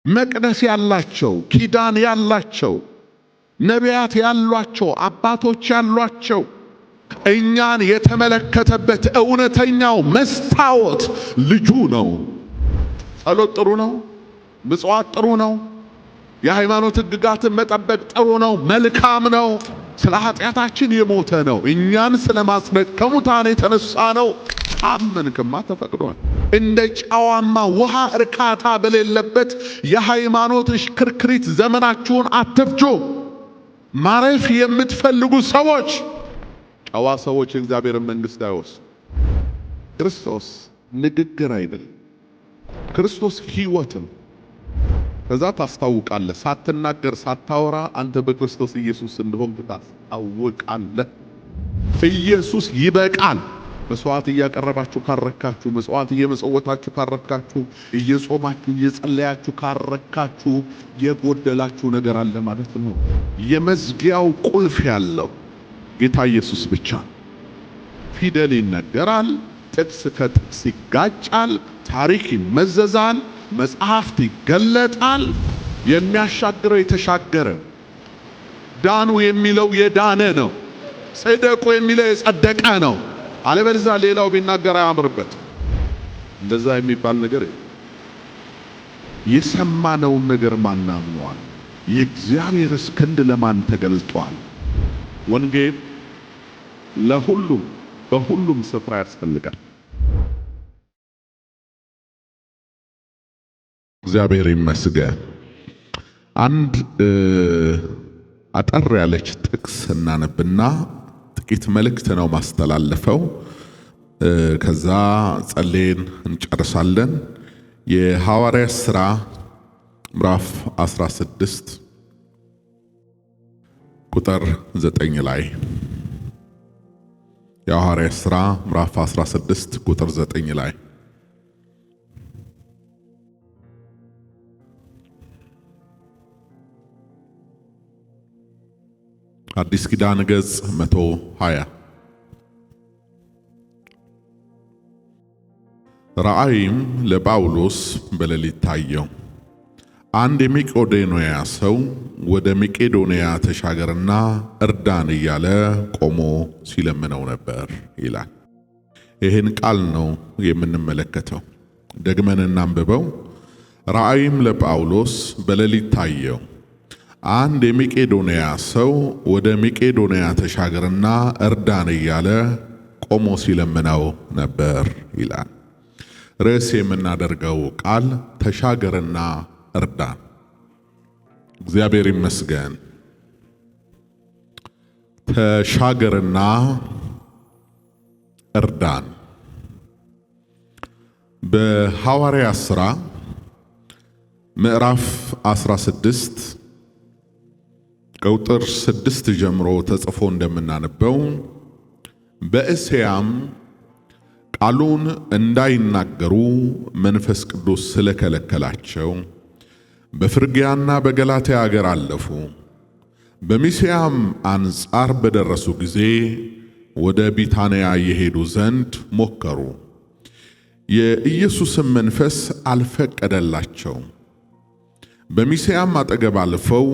መቅደስ ያላቸው፣ ኪዳን ያላቸው፣ ነቢያት ያሏቸው፣ አባቶች ያሏቸው እኛን የተመለከተበት እውነተኛው መስታወት ልጁ ነው። ጸሎት ጥሩ ነው። ምጽዋት ጥሩ ነው። የሃይማኖት ሕግጋትን መጠበቅ ጥሩ ነው፣ መልካም ነው። ስለ ኃጢአታችን የሞተ ነው። እኛን ስለማጽደቅ ከሙታን የተነሳ ነው። አመንክማ ተፈቅዷል። እንደ ጨዋማ ውሃ እርካታ በሌለበት የሃይማኖት ሽክርክሪት ዘመናችሁን አትፍጁ። ማረፍ የምትፈልጉ ሰዎች ጨዋ ሰዎች የእግዚአብሔርን መንግሥት አይወርሱም። ክርስቶስ ንግግር አይደለም፣ ክርስቶስ ሕይወት ነው። ከዛ ታስታውቃለህ። ሳትናገር ሳታወራ አንተ በክርስቶስ ኢየሱስ እንደሆንክ ታስታውቃለህ። ኢየሱስ ይበቃል። መስዋዕት እያቀረባችሁ ካረካችሁ፣ መስዋዕት እየመጸወታችሁ ካረካችሁ፣ እየጾማችሁ እየጸለያችሁ ካረካችሁ የጎደላችሁ ነገር አለ ማለት ነው። የመዝጊያው ቁልፍ ያለው ጌታ ኢየሱስ ብቻ ነው። ፊደል ይነገራል፣ ጥቅስ ከጥቅስ ይጋጫል፣ ታሪክ ይመዘዛል፣ መጽሐፍት ይገለጣል። የሚያሻግረው የተሻገረ፣ ዳኑ የሚለው የዳነ ነው። ጽደቁ የሚለው የጸደቀ ነው። አለበለዚያ ሌላው ቢናገር አያምርበት። እንደዛ የሚባል ነገር የሰማነውን ነገር ማን አምኗል? የእግዚአብሔር ክንድ ለማን ተገልጧል? ወንጌል ለሁሉም በሁሉም ስፍራ ያስፈልጋል። እግዚአብሔር ይመስገን። አንድ አጠር ያለች ጥቅስ እናነብና ጥቂት መልእክት ነው ማስተላለፈው። ከዛ ጸልየን እንጨርሳለን። የሐዋርያት ሥራ ምዕራፍ 16 ቁጥር 9 ላይ የሐዋርያት ሥራ ምዕራፍ 16 ቁጥር 9 ላይ አዲስ ኪዳን ገጽ 120 ራእይም ለጳውሎስ በሌሊት ታየው። አንድ የመቄዶንያ ሰው ወደ መቄዶንያ ተሻገርና እርዳን እያለ ቆሞ ሲለምነው ነበር ይላል። ይህን ቃል ነው የምንመለከተው። ደግመን እናንብበው። ራእይም ለጳውሎስ በሌሊት ታየው። አንድ የመቄዶንያ ሰው ወደ መቄዶንያ ተሻገርና እርዳን እያለ ቆሞ ሲለምነው ነበር ይላል። ርዕስ የምናደርገው ቃል ተሻገርና እርዳን። እግዚአብሔር ይመስገን። ተሻገርና እርዳን። በሐዋርያት ሥራ ምዕራፍ 16 ከቁጥር 6 ጀምሮ ተጽፎ እንደምናነበው በእስያም ቃሉን እንዳይናገሩ መንፈስ ቅዱስ ስለከለከላቸው በፍርግያና በገላትያ አገር አለፉ። በሚስያም አንጻር በደረሱ ጊዜ ወደ ቢታንያ የሄዱ ዘንድ ሞከሩ። የኢየሱስም መንፈስ አልፈቀደላቸው። በሚስያም አጠገብ አልፈው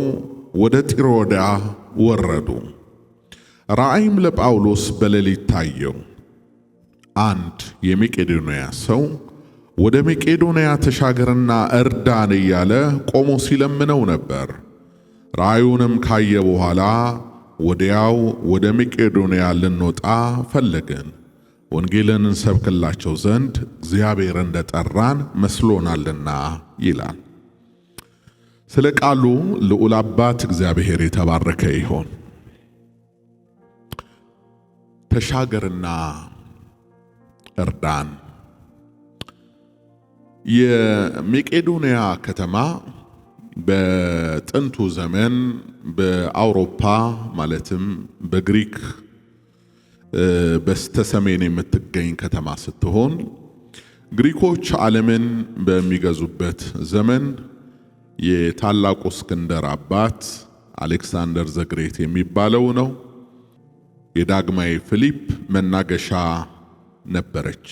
ወደ ጢሮዳ ወረዱ። ራእይም ለጳውሎስ በሌሊት ታየው። አንድ የመቄዶንያ ሰው ወደ መቄዶንያ ተሻገርና እርዳን እያለ ቆሞ ሲለምነው ነበር። ራእዩንም ካየ በኋላ ወዲያው ወደ መቄዶንያ ልንወጣ ፈለግን፣ ወንጌልን እንሰብክላቸው ዘንድ እግዚአብሔር እንደጠራን መስሎናልና ይላል። ስለ ቃሉ ልዑል አባት እግዚአብሔር የተባረከ ይሆን። ተሻገርና እርዳን። የመቄዶንያ ከተማ በጥንቱ ዘመን በአውሮፓ ማለትም በግሪክ በስተሰሜን የምትገኝ ከተማ ስትሆን ግሪኮች ዓለምን በሚገዙበት ዘመን የታላቁ እስክንድር አባት አሌክሳንደር ዘግሬት የሚባለው ነው። የዳግማዊ ፊሊፕ መናገሻ ነበረች።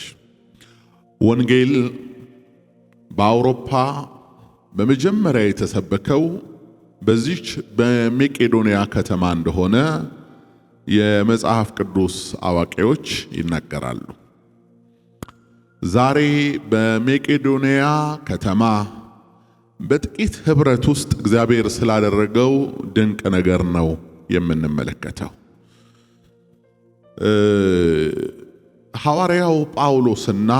ወንጌል በአውሮፓ በመጀመሪያ የተሰበከው በዚች በመቄዶንያ ከተማ እንደሆነ የመጽሐፍ ቅዱስ አዋቂዎች ይናገራሉ። ዛሬ በመቄዶንያ ከተማ በጥቂት ህብረት ውስጥ እግዚአብሔር ስላደረገው ድንቅ ነገር ነው የምንመለከተው። ሐዋርያው ጳውሎስና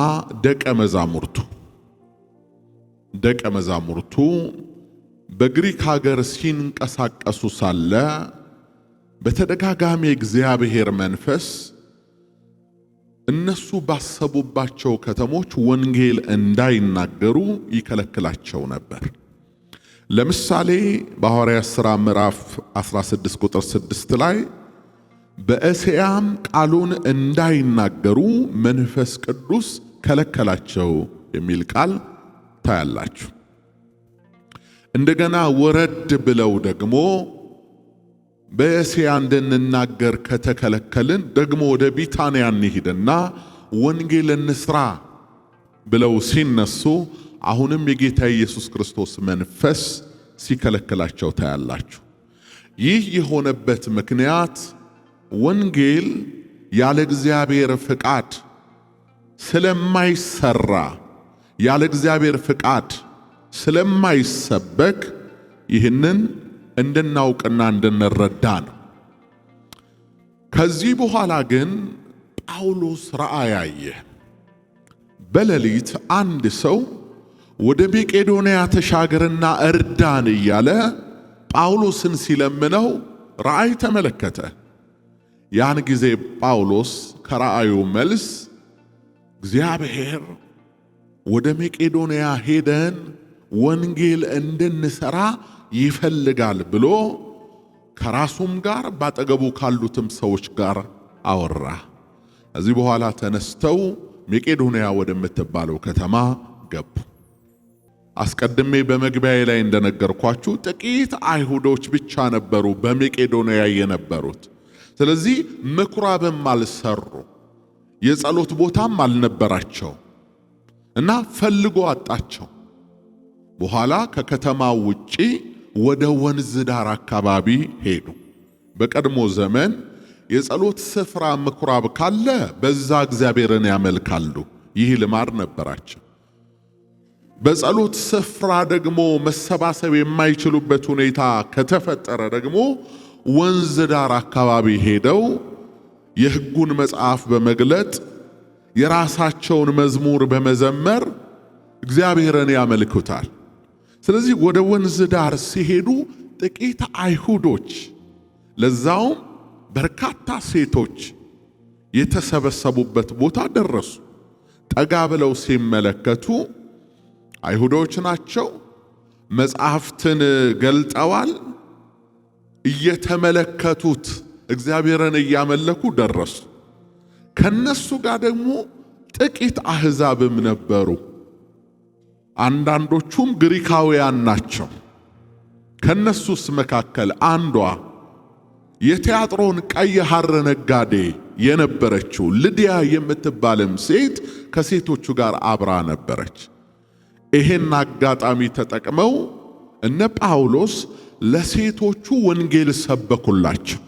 ደቀ መዛሙርቱ በግሪክ ሀገር ሲንቀሳቀሱ ሳለ በተደጋጋሚ እግዚአብሔር መንፈስ እነሱ ባሰቡባቸው ከተሞች ወንጌል እንዳይናገሩ ይከለክላቸው ነበር። ለምሳሌ በሐዋርያት ሥራ ምዕራፍ 16 ቁጥር 6 ላይ በእስያም ቃሉን እንዳይናገሩ መንፈስ ቅዱስ ከለከላቸው የሚል ቃል ታያላችሁ። እንደገና ወረድ ብለው ደግሞ በእስያ እንድንናገር ከተከለከልን ደግሞ ወደ ቢታንያ እንሂድና ወንጌል እንስራ ብለው ሲነሱ አሁንም የጌታ ኢየሱስ ክርስቶስ መንፈስ ሲከለክላቸው ታያላችሁ። ይህ የሆነበት ምክንያት ወንጌል ያለ እግዚአብሔር ፍቃድ ስለማይሰራ ያለ እግዚአብሔር ፍቃድ ስለማይሰበክ ይህንን እንድናውቅና እንድንረዳ ነው። ከዚህ በኋላ ግን ጳውሎስ ራእይ አየ። በሌሊት አንድ ሰው ወደ መቄዶንያ ተሻገርና እርዳን እያለ ጳውሎስን ሲለምነው ራእይ ተመለከተ። ያን ጊዜ ጳውሎስ ከራእዩ መልስ እግዚአብሔር ወደ መቄዶንያ ሄደን ወንጌል እንድንሰራ ይፈልጋል ብሎ ከራሱም ጋር ባጠገቡ ካሉትም ሰዎች ጋር አወራ። ከዚህ በኋላ ተነስተው መቄዶንያ ወደምትባለው ከተማ ገቡ። አስቀድሜ በመግቢያዬ ላይ እንደነገርኳችሁ ጥቂት አይሁዶች ብቻ ነበሩ በመቄዶንያ የነበሩት። ስለዚህ ምኩራብም አልሰሩ፣ የጸሎት ቦታም አልነበራቸው እና ፈልጎ አጣቸው። በኋላ ከከተማው ውጪ ወደ ወንዝ ዳር አካባቢ ሄዱ። በቀድሞ ዘመን የጸሎት ስፍራ ምኩራብ ካለ በዛ እግዚአብሔርን ያመልካሉ። ይህ ልማድ ነበራቸው። በጸሎት ስፍራ ደግሞ መሰባሰብ የማይችሉበት ሁኔታ ከተፈጠረ ደግሞ ወንዝ ዳር አካባቢ ሄደው የሕጉን መጽሐፍ በመግለጥ የራሳቸውን መዝሙር በመዘመር እግዚአብሔርን ያመልኩታል። ስለዚህ ወደ ወንዝ ዳር ሲሄዱ ጥቂት አይሁዶች ለዛውም በርካታ ሴቶች የተሰበሰቡበት ቦታ ደረሱ። ጠጋ ብለው ሲመለከቱ አይሁዶች ናቸው፣ መጽሐፍትን ገልጠዋል። እየተመለከቱት እግዚአብሔርን እያመለኩ ደረሱ። ከነሱ ጋር ደግሞ ጥቂት አሕዛብም ነበሩ። አንዳንዶቹም ግሪካውያን ናቸው። ከነሱስ መካከል አንዷ የቲያጥሮን ቀይ ሐር ነጋዴ የነበረችው ልድያ የምትባልም ሴት ከሴቶቹ ጋር አብራ ነበረች። ይሄን አጋጣሚ ተጠቅመው እነ ጳውሎስ ለሴቶቹ ወንጌል ሰበኩላቸው።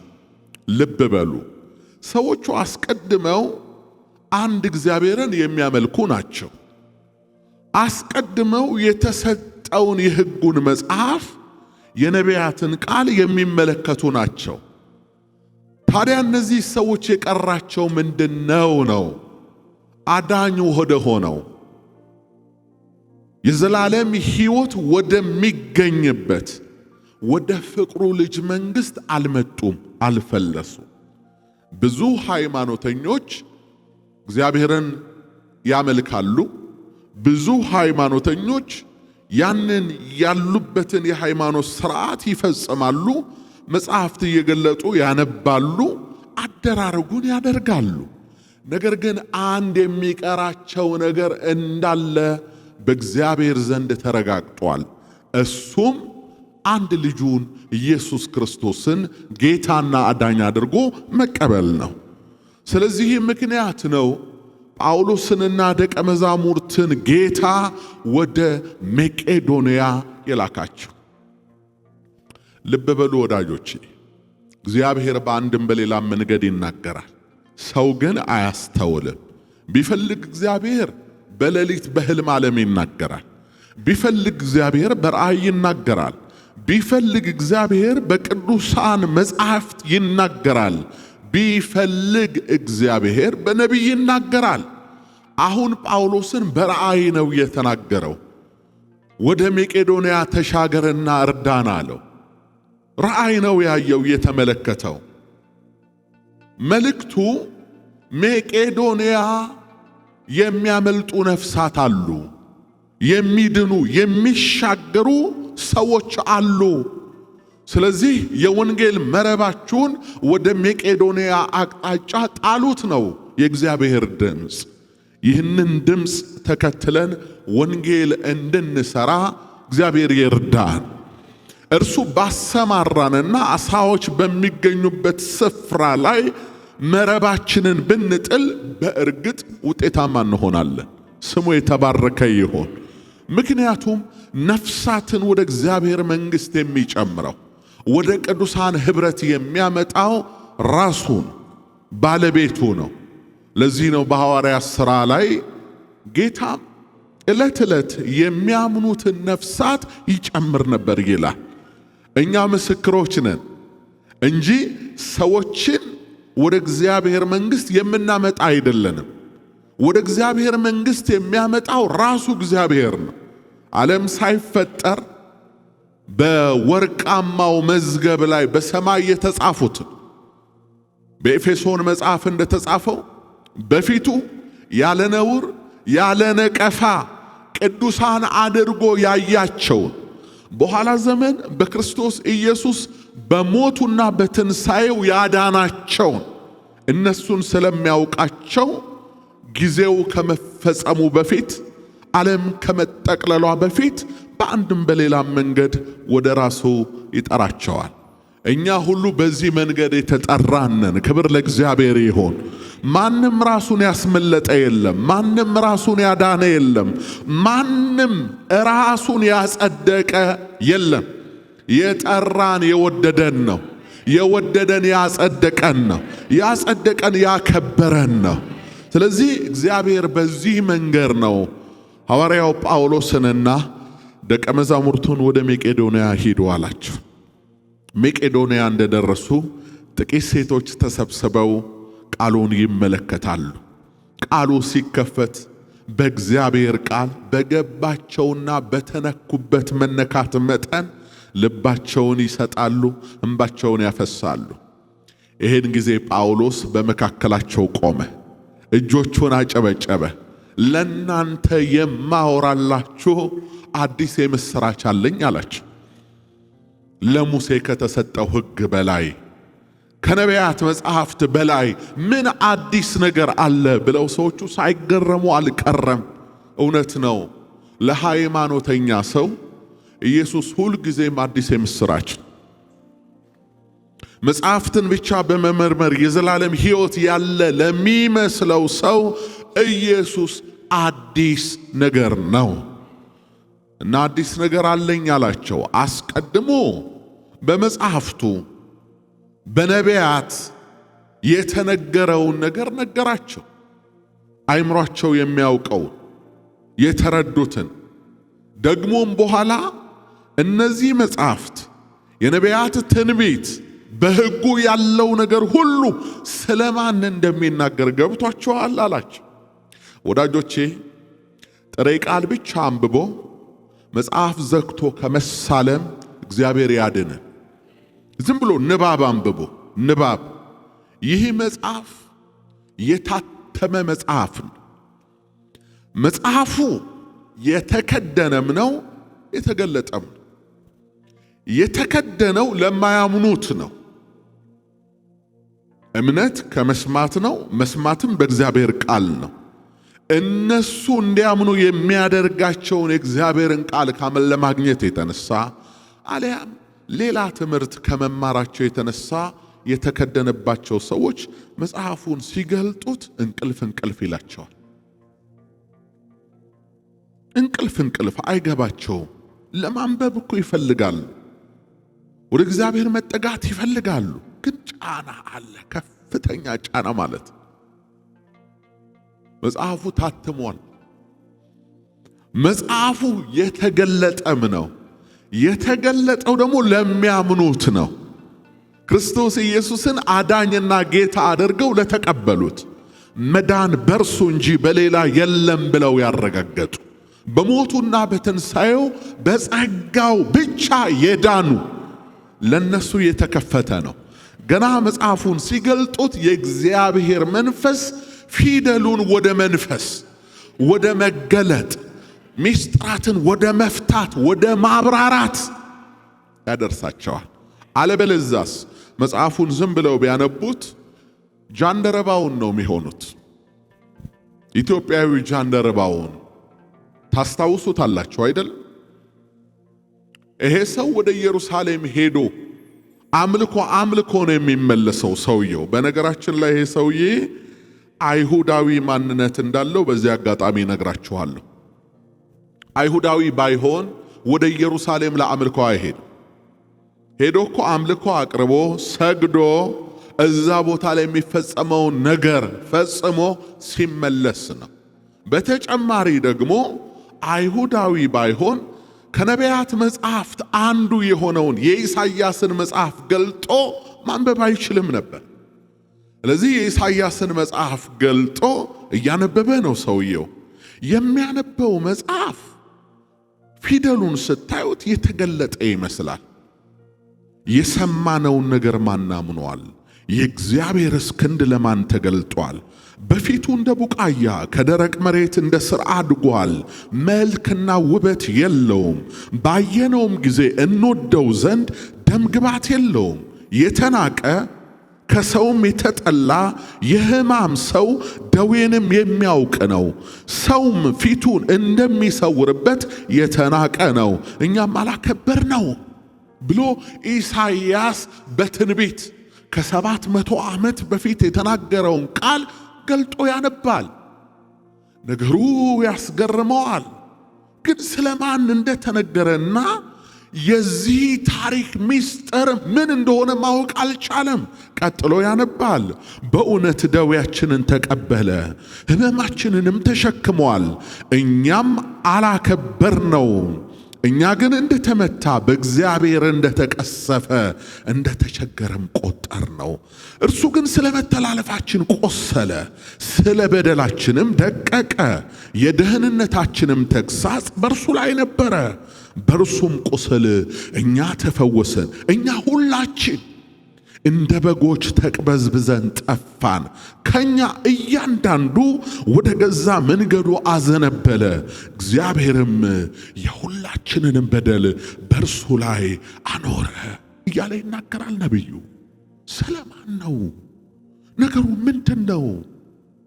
ልብ በሉ፣ ሰዎቹ አስቀድመው አንድ እግዚአብሔርን የሚያመልኩ ናቸው። አስቀድመው የተሰጠውን የሕጉን መጽሐፍ የነቢያትን ቃል የሚመለከቱ ናቸው። ታዲያ እነዚህ ሰዎች የቀራቸው ምንድነው ነው? አዳኝ ወደ ሆነው የዘላለም ሕይወት ወደሚገኝበት ወደ ፍቅሩ ልጅ መንግሥት አልመጡም፣ አልፈለሱ። ብዙ ሃይማኖተኞች እግዚአብሔርን ያመልካሉ። ብዙ ሃይማኖተኞች ያንን ያሉበትን የሃይማኖት ሥርዓት ይፈጽማሉ። መጽሐፍት እየገለጡ ያነባሉ፣ አደራረጉን ያደርጋሉ። ነገር ግን አንድ የሚቀራቸው ነገር እንዳለ በእግዚአብሔር ዘንድ ተረጋግጧል። እሱም አንድ ልጁን ኢየሱስ ክርስቶስን ጌታና አዳኝ አድርጎ መቀበል ነው። ስለዚህ ምክንያት ነው ጳውሎስንና ደቀ መዛሙርትን ጌታ ወደ መቄዶንያ የላካቸው። ልብ በሉ ወዳጆቼ፣ እግዚአብሔር በአንድም በሌላም መንገድ ይናገራል። ሰው ግን አያስተውልም። ቢፈልግ እግዚአብሔር በሌሊት በሕልም ዓለም ይናገራል። ቢፈልግ እግዚአብሔር በራእይ ይናገራል። ቢፈልግ እግዚአብሔር በቅዱሳን መጻሕፍት ይናገራል። ቢፈልግ እግዚአብሔር በነቢይ ይናገራል። አሁን ጳውሎስን በራእይ ነው የተናገረው። ወደ መቄዶንያ ተሻገርና እርዳን አለው። ራእይ ነው ያየው የተመለከተው። መልእክቱ መቄዶንያ የሚያመልጡ ነፍሳት አሉ፣ የሚድኑ የሚሻገሩ ሰዎች አሉ። ስለዚህ የወንጌል መረባችሁን ወደ መቄዶንያ አቅጣጫ ጣሉት ነው የእግዚአብሔር ድምፅ። ይህንን ድምፅ ተከትለን ወንጌል እንድንሰራ እግዚአብሔር ይርዳን። እርሱ ባሰማራንና አሳዎች በሚገኙበት ስፍራ ላይ መረባችንን ብንጥል በእርግጥ ውጤታማ እንሆናለን። ስሙ የተባረከ ይሁን። ምክንያቱም ነፍሳትን ወደ እግዚአብሔር መንግሥት የሚጨምረው ወደ ቅዱሳን ኅብረት የሚያመጣው ራሱን ባለቤቱ ነው። ለዚህ ነው በሐዋርያት ሥራ ላይ ጌታ ዕለት ዕለት የሚያምኑትን ነፍሳት ይጨምር ነበር ይላል። እኛ ምስክሮች ነን እንጂ ሰዎችን ወደ እግዚአብሔር መንግሥት የምናመጣ አይደለንም። ወደ እግዚአብሔር መንግሥት የሚያመጣው ራሱ እግዚአብሔር ነው። ዓለም ሳይፈጠር በወርቃማው መዝገብ ላይ በሰማይ የተጻፉት በኤፌሶን መጽሐፍ እንደተጻፈው በፊቱ ያለ ነውር ያለ ነቀፋ ቅዱሳን አድርጎ ያያቸውን በኋላ ዘመን በክርስቶስ ኢየሱስ በሞቱና በትንሣኤው ያዳናቸውን እነሱን ስለሚያውቃቸው ጊዜው ከመፈጸሙ በፊት ዓለም ከመጠቅለሏ በፊት በአንድም በሌላም መንገድ ወደ ራሱ ይጠራቸዋል። እኛ ሁሉ በዚህ መንገድ የተጠራነን። ክብር ለእግዚአብሔር ይሁን። ማንም ራሱን ያስመለጠ የለም። ማንም ራሱን ያዳነ የለም። ማንም ራሱን ያጸደቀ የለም። የጠራን የወደደን ነው። የወደደን ያጸደቀን ነው። ያጸደቀን ያከበረን ነው። ስለዚህ እግዚአብሔር በዚህ መንገድ ነው ሐዋርያው ጳውሎስንና ደቀ መዛሙርቱን ወደ መቄዶንያ ሂዱ አላቸው። መቄዶንያ እንደደረሱ ጥቂት ሴቶች ተሰብስበው ቃሉን ይመለከታሉ። ቃሉ ሲከፈት በእግዚአብሔር ቃል በገባቸውና በተነኩበት መነካት መጠን ልባቸውን ይሰጣሉ፣ እንባቸውን ያፈሳሉ። ይህን ጊዜ ጳውሎስ በመካከላቸው ቆመ፣ እጆቹን አጨበጨበ። ለናንተ የማወራላችሁ አዲስ የምስራች አለኝ አላቸው። ለሙሴ ከተሰጠው ሕግ በላይ ከነቢያት መጽሐፍት በላይ ምን አዲስ ነገር አለ ብለው ሰዎቹ ሳይገረሙ አልቀረም። እውነት ነው። ለሃይማኖተኛ ሰው ኢየሱስ ሁልጊዜም አዲስ የምስራች ነው። መጽሐፍትን ብቻ በመመርመር የዘላለም ሕይወት ያለ ለሚመስለው ሰው ኢየሱስ አዲስ ነገር ነው እና አዲስ ነገር አለኝ አላቸው። አስቀድሞ በመጽሐፍቱ በነቢያት የተነገረውን ነገር ነገራቸው። አይምሯቸው የሚያውቀው የተረዱትን ደግሞም በኋላ እነዚህ መጽሐፍት የነቢያት ትንቢት በሕጉ ያለው ነገር ሁሉ ስለማን እንደሚናገር ገብቷቸዋል አላቸው። ወዳጆቼ ጥሬ ቃል ብቻ አንብቦ መጽሐፍ ዘግቶ ከመሳለም እግዚአብሔር ያድነን። ዝም ብሎ ንባብ አንብቦ ንባብ። ይህ መጽሐፍ የታተመ መጽሐፍ ነው። መጽሐፉ የተከደነም ነው የተገለጠም ነው። የተከደነው ለማያምኑት ነው። እምነት ከመስማት ነው፣ መስማትም በእግዚአብሔር ቃል ነው። እነሱ እንዲያምኑ የሚያደርጋቸውን የእግዚአብሔርን ቃል ለማግኘት የተነሳ አልያም ሌላ ትምህርት ከመማራቸው የተነሳ የተከደነባቸው ሰዎች መጽሐፉን ሲገልጡት እንቅልፍ ይላቸዋል። እንቅልፍ አይገባቸውም። ለማንበብ እኮ ይፈልጋሉ፣ ወደ እግዚአብሔር መጠጋት ይፈልጋሉ። ግን ጫና አለ፣ ከፍተኛ ጫና ማለት። መጽሐፉ ታትሟል። መጽሐፉ የተገለጠም ነው። የተገለጠው ደግሞ ለሚያምኑት ነው። ክርስቶስ ኢየሱስን አዳኝና ጌታ አድርገው ለተቀበሉት፣ መዳን በርሱ እንጂ በሌላ የለም ብለው ያረጋገጡ፣ በሞቱና በትንሣኤው በጸጋው ብቻ የዳኑ ለነሱ የተከፈተ ነው። ገና መጽሐፉን ሲገልጡት የእግዚአብሔር መንፈስ ፊደሉን ወደ መንፈስ፣ ወደ መገለጥ፣ ሚስጥራትን ወደ መፍታት፣ ወደ ማብራራት ያደርሳቸዋል። አለበለዛስ መጽሐፉን ዝም ብለው ቢያነቡት ጃንደረባውን ነው የሚሆኑት። ኢትዮጵያዊ ጃንደረባውን ታስታውሱታላችሁ አይደል? ይሄ ሰው ወደ ኢየሩሳሌም ሄዶ አምልኮ ነው የሚመለሰው ሰውየው። በነገራችን ላይ ይሄ ሰውዬ አይሁዳዊ ማንነት እንዳለው በዚህ አጋጣሚ ነግራችኋለሁ። አይሁዳዊ ባይሆን ወደ ኢየሩሳሌም ለአምልኮ አይሄድ። ሄዶ እኮ አምልኮ አቅርቦ ሰግዶ እዛ ቦታ ላይ የሚፈጸመውን ነገር ፈጽሞ ሲመለስ ነው። በተጨማሪ ደግሞ አይሁዳዊ ባይሆን ከነቢያት መጽሐፍት አንዱ የሆነውን የኢሳይያስን መጽሐፍ ገልጦ ማንበብ አይችልም ነበር። ስለዚህ የኢሳይያስን መጽሐፍ ገልጦ እያነበበ ነው ሰውየው። የሚያነበው መጽሐፍ ፊደሉን ስታዩት የተገለጠ ይመስላል። የሰማነውን ነገር ማን አምኗል? የእግዚአብሔርስ ክንድ ለማን ተገልጧል? በፊቱ እንደ ቡቃያ ከደረቅ መሬት እንደ ሥር አድጓል። መልክና ውበት የለውም፣ ባየነውም ጊዜ እንወደው ዘንድ ደምግባት የለውም። የተናቀ ከሰውም የተጠላ የሕማም ሰው ደዌንም የሚያውቅ ነው። ሰውም ፊቱን እንደሚሰውርበት የተናቀ ነው፣ እኛም አላከበር ነው ብሎ ኢሳይያስ በትንቢት ከ700 ዓመት በፊት የተናገረውን ቃል ገልጦ ያነባል። ነገሩ ያስገርመዋል። ግን ስለማን እንደተነገረና የዚህ ታሪክ ምስጢር ምን እንደሆነ ማወቅ አልቻለም። ቀጥሎ ያነባል። በእውነት ደዌያችንን ተቀበለ፣ ሕመማችንንም ተሸክሟል፣ እኛም አላከበርነው። እኛ ግን እንደተመታ በእግዚአብሔር እንደተቀሰፈ እንደተቸገረም ቆጠር ነው። እርሱ ግን ስለ መተላለፋችን ቆሰለ፣ ስለ በደላችንም ደቀቀ። የደህንነታችንም ተግሣጽ በእርሱ ላይ ነበረ፣ በእርሱም ቁስል እኛ ተፈወስን። እኛ ሁላችን እንደ በጎች ተቅበዝብዘን ጠፋን፣ ከኛ እያንዳንዱ ወደ ገዛ መንገዱ አዘነበለ። እግዚአብሔርም የሁላችንንም በደል በእርሱ ላይ አኖረ እያለ ይናገራል ነቢዩ። ስለማን ነው ነገሩ? ምንድን ነው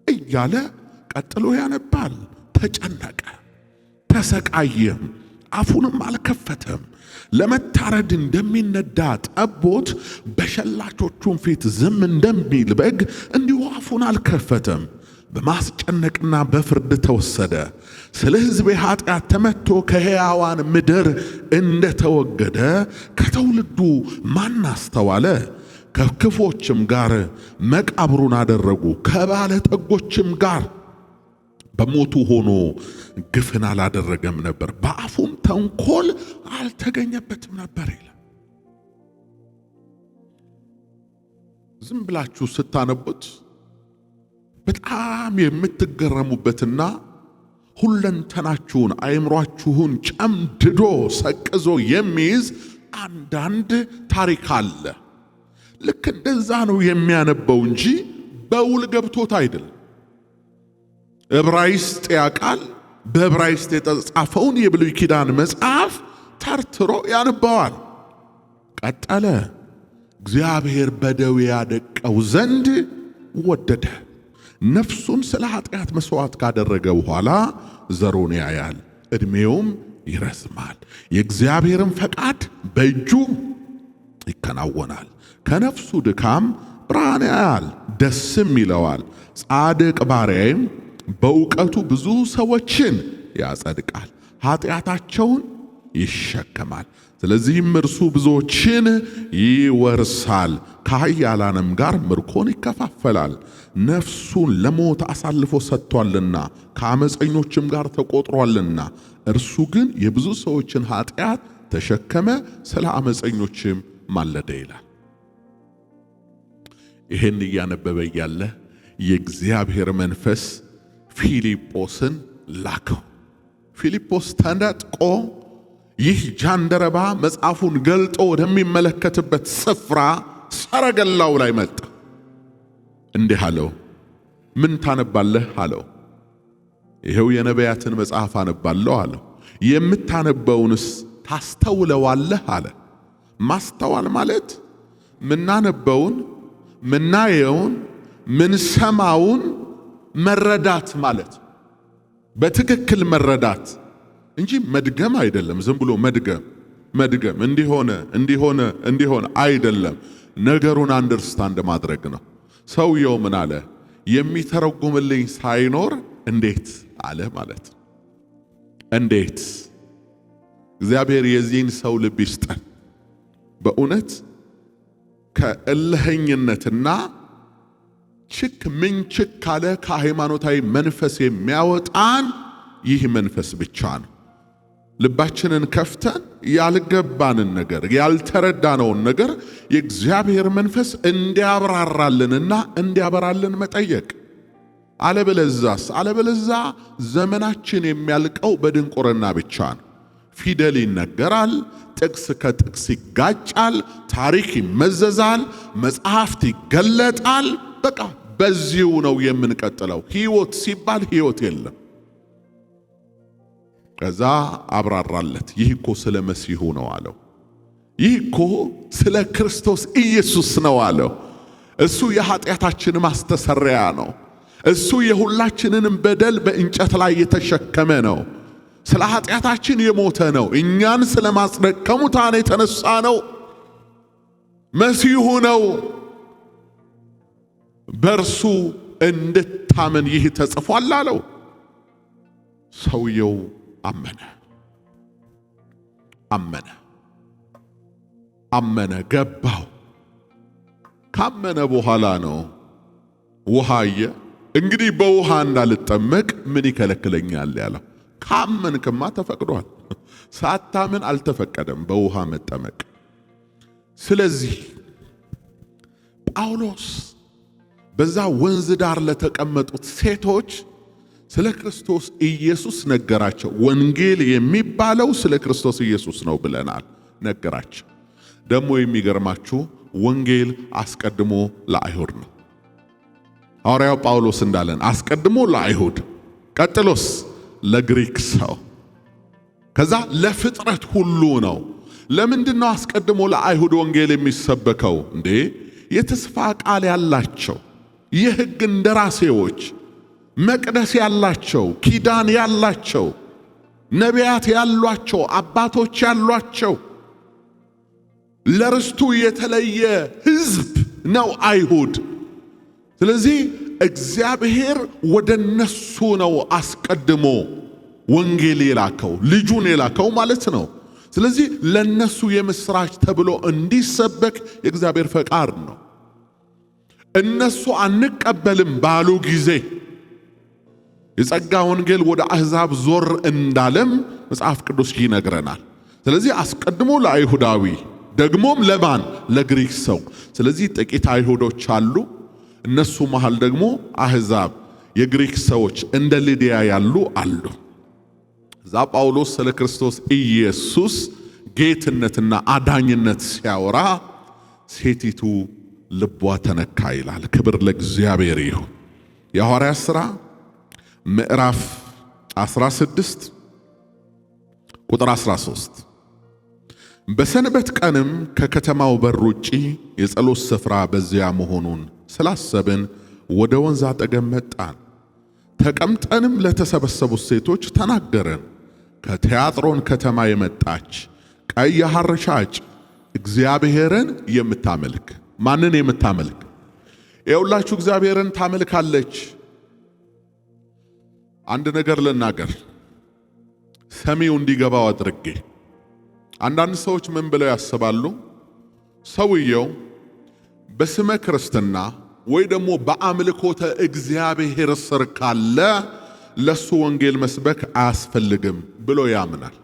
እያለ ቀጥሎ ያነባል። ተጨነቀ፣ ተሰቃየም፣ አፉንም አልከፈተም። ለመታረድ እንደሚነዳ ጠቦት በሸላቾቹም ፊት ዝም እንደሚል በግ እንዲሁ አፉን አልከፈተም። በማስጨነቅና በፍርድ ተወሰደ። ስለ ሕዝቤ ኃጢአት ተመትቶ ከሕያዋን ምድር እንደተወገደ ከትውልዱ ማን አስተዋለ? ከክፎችም ጋር መቃብሩን አደረጉ፣ ከባለጠጎችም ጋር በሞቱ ሆኖ ግፍን አላደረገም ነበር፣ በአፉም ተንኮል አልተገኘበትም ነበር ይላል። ዝም ብላችሁ ስታነቡት በጣም የምትገረሙበትና ሁለንተናችሁን አእምሯችሁን ጨምድዶ ሰቅዞ የሚይዝ አንዳንድ ታሪክ አለ። ልክ እንደዛ ነው የሚያነበው እንጂ በውል ገብቶት አይደለም። ዕብራይስጥ ያውቃል። በዕብራይስጥ የተጻፈውን የብሉይ ኪዳን መጽሐፍ ተርትሮ ያነባዋል። ቀጠለ። እግዚአብሔር በደዌ ያደቀው ዘንድ ወደደ። ነፍሱን ስለ ኃጢአት መሥዋዕት ካደረገ በኋላ ዘሩን ያያል፣ ዕድሜውም ይረዝማል። የእግዚአብሔርን ፈቃድ በእጁ ይከናወናል። ከነፍሱ ድካም ብርሃን ያያል፣ ደስም ይለዋል። ጻድቅ ባሪያዬም በእውቀቱ ብዙ ሰዎችን ያጸድቃል፣ ኃጢአታቸውን ይሸከማል። ስለዚህም እርሱ ብዙዎችን ይወርሳል፣ ከኃያላንም ጋር ምርኮን ይከፋፈላል። ነፍሱን ለሞት አሳልፎ ሰጥቷልና ከአመፀኞችም ጋር ተቆጥሯልና። እርሱ ግን የብዙ ሰዎችን ኃጢአት ተሸከመ፣ ስለ አመፀኞችም ማለደ ይላል። ይሄን እያነበበ ያለ የእግዚአብሔር መንፈስ ፊልጶስን ላከው። ፊልጶስ ተነጥቆ ይህ ጃንደረባ መጽሐፉን ገልጦ ወደሚመለከትበት ስፍራ ሰረገላው ላይ መጣ። እንዲህ አለው፣ ምን ታነባለህ አለው። ይሄው የነቢያትን መጽሐፍ አነባለሁ አለው። የምታነበውንስ ታስተውለዋለህ አለ። ማስተዋል ማለት ምናነበውን፣ ምናየውን፣ ምንሰማውን መረዳት ማለት በትክክል መረዳት እንጂ መድገም አይደለም። ዝም ብሎ መድገም እንዲሆነ አይደለም። ነገሩን አንደርስታንድ ማድረግ ነው። ሰውየው ምን አለ? የሚተረጉምልኝ ሳይኖር እንዴት አለ ማለት። እንዴት! እግዚአብሔር የዚህን ሰው ልብ ይስጠን። በእውነት ከእልህኝነትና ችክ ካለ ከሃይማኖታዊ መንፈስ የሚያወጣን ይህ መንፈስ ብቻ ነው። ልባችንን ከፍተን ያልገባንን ነገር ያልተረዳነውን ነገር የእግዚአብሔር መንፈስ እንዲያብራራልንና እንዲያበራልን መጠየቅ። አለበለዛ ዘመናችን የሚያልቀው በድንቁርና ብቻ ነው። ፊደል ይነገራል፣ ጥቅስ ከጥቅስ ይጋጫል፣ ታሪክ ይመዘዛል፣ መጽሐፍት ይገለጣል። በቃ በዚሁ ነው የምንቀጥለው። ሕይወት ሲባል ሕይወት የለም። ከዛ አብራራለት። ይህ እኮ ስለ መሲሁ ነው አለው። ይህ እኮ ስለ ክርስቶስ ኢየሱስ ነው አለው። እሱ የኃጢአታችን ማስተሰሪያ ነው። እሱ የሁላችንንም በደል በእንጨት ላይ የተሸከመ ነው። ስለ ኃጢአታችን የሞተ ነው። እኛን ስለ ማጽደቅ ከሙታን የተነሳ ነው። መሲሁ ነው። በእርሱ እንድታመን ይህ ተጽፏል አለው። ሰውየው አመነ፣ ገባው። ካመነ በኋላ ነው ውሃየ እንግዲህ በውሃ እንዳልጠመቅ ምን ይከለክለኛል ያለው። ካመንክማ ተፈቅዷል። ሳታምን አልተፈቀደም በውሃ መጠመቅ። ስለዚህ ጳውሎስ በዛ ወንዝ ዳር ለተቀመጡት ሴቶች ስለ ክርስቶስ ኢየሱስ ነገራቸው። ወንጌል የሚባለው ስለ ክርስቶስ ኢየሱስ ነው ብለናል፣ ነገራቸው። ደግሞ የሚገርማችሁ ወንጌል አስቀድሞ ለአይሁድ ነው። ሐዋርያው ጳውሎስ እንዳለን አስቀድሞ ለአይሁድ፣ ቀጥሎስ ለግሪክ ሰው፣ ከዛ ለፍጥረት ሁሉ ነው። ለምንድነው አስቀድሞ ለአይሁድ ወንጌል የሚሰበከው? እንዴ የተስፋ ቃል ያላቸው የሕግ እንደራሴዎች፣ መቅደስ ያላቸው፣ ኪዳን ያላቸው፣ ነቢያት ያሏቸው፣ አባቶች ያሏቸው ለርስቱ የተለየ ሕዝብ ነው አይሁድ። ስለዚህ እግዚአብሔር ወደነሱ ነው አስቀድሞ ወንጌል የላከው፣ ልጁን የላከው ማለት ነው። ስለዚህ ለነሱ የምስራች ተብሎ እንዲሰበክ የእግዚአብሔር ፈቃድ ነው። እነሱ አንቀበልም ባሉ ጊዜ የጸጋ ወንጌል ወደ አሕዛብ ዞር እንዳለም መጽሐፍ ቅዱስ ይነግረናል። ስለዚህ አስቀድሞ ለአይሁዳዊ ደግሞም ለማን? ለግሪክ ሰው። ስለዚህ ጥቂት አይሁዶች አሉ፣ እነሱ መሃል ደግሞ አሕዛብ የግሪክ ሰዎች እንደ ሊዲያ ያሉ አሉ። እዛ ጳውሎስ ስለ ክርስቶስ ኢየሱስ ጌትነትና አዳኝነት ሲያወራ ሴቲቱ ልቧ ተነካ ይላል። ክብር ለእግዚአብሔር ይሁን። የሐዋርያት ሥራ ምዕራፍ 16 ቁጥር 13 በሰንበት ቀንም ከከተማው በር ውጪ የጸሎት ስፍራ በዚያ መሆኑን ስላሰብን ወደ ወንዝ አጠገብ መጣን። ተቀምጠንም ለተሰበሰቡት ሴቶች ተናገረን። ከቲያጥሮን ከተማ የመጣች ቀይ ሐር ሻጭ እግዚአብሔርን የምታመልክ። ማንን የምታመልክ? የሁላችሁ እግዚአብሔርን ታመልካለች። አንድ ነገር ልናገር፣ ሰሚው እንዲገባው አድርጌ አንዳንድ ሰዎች ምን ብለው ያስባሉ? ሰውየው በስመ ክርስትና ወይ ደግሞ በአምልኮተ እግዚአብሔር ስር ካለ ለሱ ወንጌል መስበክ አያስፈልግም ብሎ ያምናል።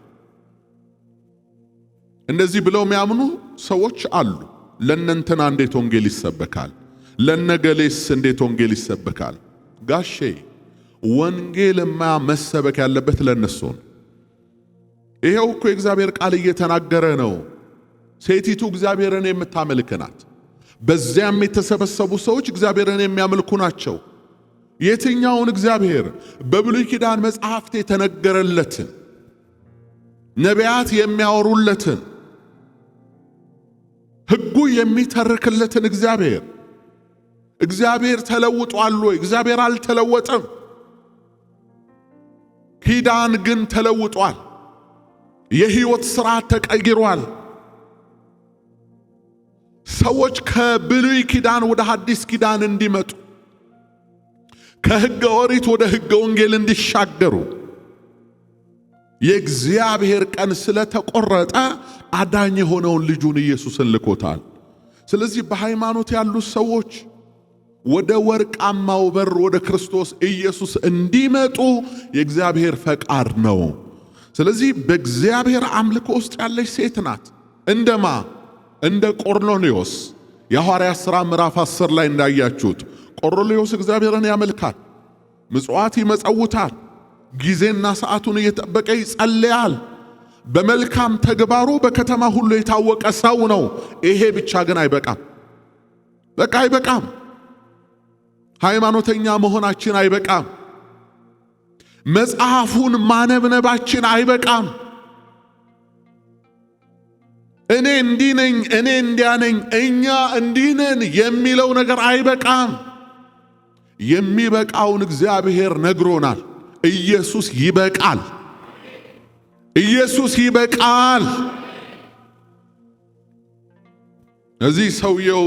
እንደዚህ ብለው የሚያምኑ ሰዎች አሉ። ለእነንትና እንዴት ወንጌል ይሰበካል? ለነገሌስ እንዴት ወንጌል ይሰበካል? ጋሼ ወንጌልማ መሰበክ ያለበት ለነሱ ነው። ይሄው እኮ የእግዚአብሔር ቃል እየተናገረ ነው። ሴቲቱ እግዚአብሔርን የምታመልክ ናት። በዚያም የተሰበሰቡ ሰዎች እግዚአብሔርን የሚያመልኩ ናቸው። የትኛውን እግዚአብሔር? በብሉይ ኪዳን መጽሐፍት የተነገረለትን ነቢያት የሚያወሩለትን ሕጉ የሚተርክለትን እግዚአብሔር። እግዚአብሔር ተለውጧል ወይ? እግዚአብሔር አልተለወጠም። ኪዳን ግን ተለውጧል። የሕይወት ሥርዓት ተቀይሯል። ሰዎች ከብሉይ ኪዳን ወደ ሐዲስ ኪዳን እንዲመጡ፣ ከሕገ ኦሪት ወደ ሕገ ወንጌል እንዲሻገሩ የእግዚአብሔር ቀን ስለተቆረጠ አዳኝ የሆነውን ልጁን ኢየሱስን ልኮታል። ስለዚህ በሃይማኖት ያሉ ሰዎች ወደ ወርቃማው በር ወደ ክርስቶስ ኢየሱስ እንዲመጡ የእግዚአብሔር ፈቃድ ነው። ስለዚህ በእግዚአብሔር አምልኮ ውስጥ ያለች ሴት ናት። እንደማ እንደ ቆርኔሌዎስ የሐዋርያት ሥራ ምዕራፍ 10 ላይ እንዳያችሁት ቆርኔሌዎስ እግዚአብሔርን ያመልካል፣ ምጽዋት ይመጸውታል፣ ጊዜና ሰዓቱን እየጠበቀ ይጸልያል። በመልካም ተግባሩ በከተማ ሁሉ የታወቀ ሰው ነው። ይሄ ብቻ ግን አይበቃም። በቃ አይበቃም። ሃይማኖተኛ መሆናችን አይበቃም። መጽሐፉን ማነብነባችን አይበቃም። እኔ እንዲህ ነኝ፣ እኔ እንዲያ ነኝ፣ እኛ እንዲህ ነን የሚለው ነገር አይበቃም። የሚበቃውን እግዚአብሔር ነግሮናል። ኢየሱስ ይበቃል። ኢየሱስ ይበቃል። እዚህ ሰውየው